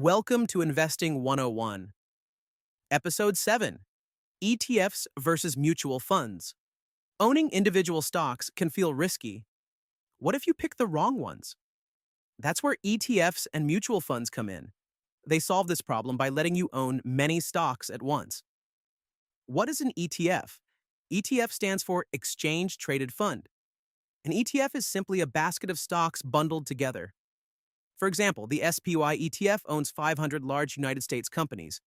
Welcome to Investing 101, Episode 7, ETFs versus mutual funds. Owning individual stocks can feel risky. What if you pick the wrong ones? That's where ETFs and mutual funds come in. They solve this problem by letting you own many stocks at once. What is an ETF? ETF stands for Exchange Traded Fund. An ETF is simply a basket of stocks bundled together. For example, the SPY ETF owns 500 large United States companies.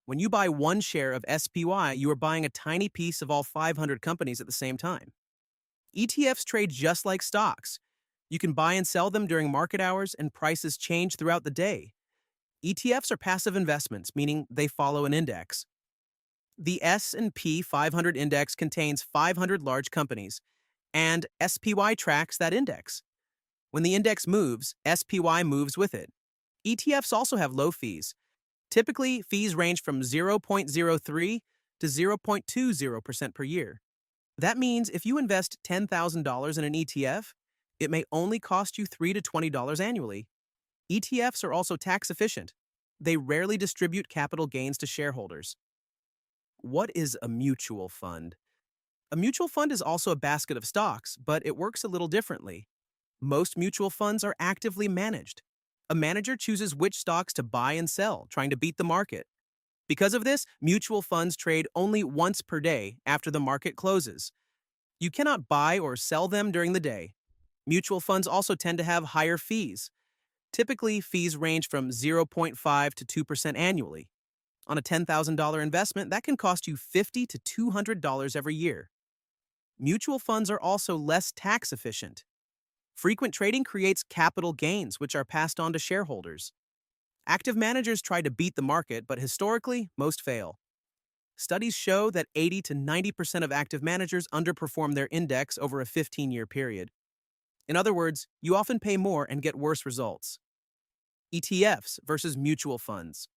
When you buy one share of SPY, you are buying a tiny piece of all 500 companies at the same time. ETFs trade just like stocks. You can buy and sell them during market hours, and prices change throughout the day. ETFs are passive investments, meaning they follow an index. The S&P 500 index contains 500 large companies, and SPY tracks that index. When the index moves, SPY moves with it. ETFs also have low fees. Typically, fees range from 0.03 to 0.20% per year. That means if you invest $10,000 in an ETF, it may only cost you $3 to $20 annually. ETFs are also tax efficient. They rarely distribute capital gains to shareholders. What is a mutual fund? A mutual fund is also a basket of stocks, but it works a little differently. Most mutual funds are actively managed. A manager chooses which stocks to buy and sell, trying to beat the market. Because of this, mutual funds trade only once per day after the market closes. You cannot buy or sell them during the day. Mutual funds also tend to have higher fees. Typically, fees range from 0.5 to 2% annually. On a $10,000 investment, that can cost you $50 to $200 every year. Mutual funds are also less tax efficient. Frequent trading creates capital gains, which are passed on to shareholders. Active managers try to beat the market, but historically, most fail. Studies show that 80 to 90% of active managers underperform their index over a 15-year period. In other words, you often pay more and get worse results. ETFs versus mutual funds.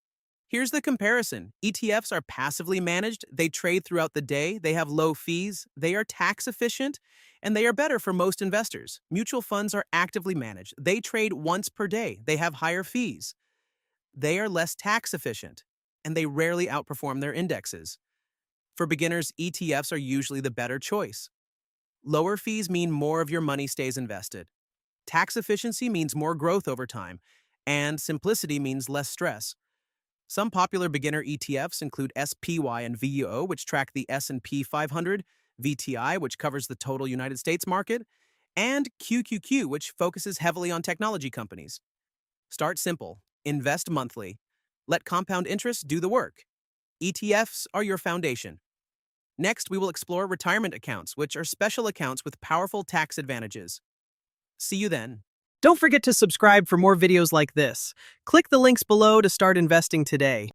Here's the comparison. ETFs are passively managed, they trade throughout the day, they have low fees, they are tax efficient, and they are better for most investors. Mutual funds are actively managed. They trade once per day. They have higher fees. They are less tax efficient, and they rarely outperform their indexes. For beginners, ETFs are usually the better choice. Lower fees mean more of your money stays invested. Tax efficiency means more growth over time, and simplicity means less stress. Some popular beginner ETFs include SPY and VUO, which track the S&P 500, VTI, which covers the total United States market, and QQQ, which focuses heavily on technology companies. Start simple. Invest monthly. Let compound interest do the work. ETFs are your foundation. Next, we will explore retirement accounts, which are special accounts with powerful tax advantages. See you then. Don't forget to subscribe for more videos like this. Click the links below to start investing today.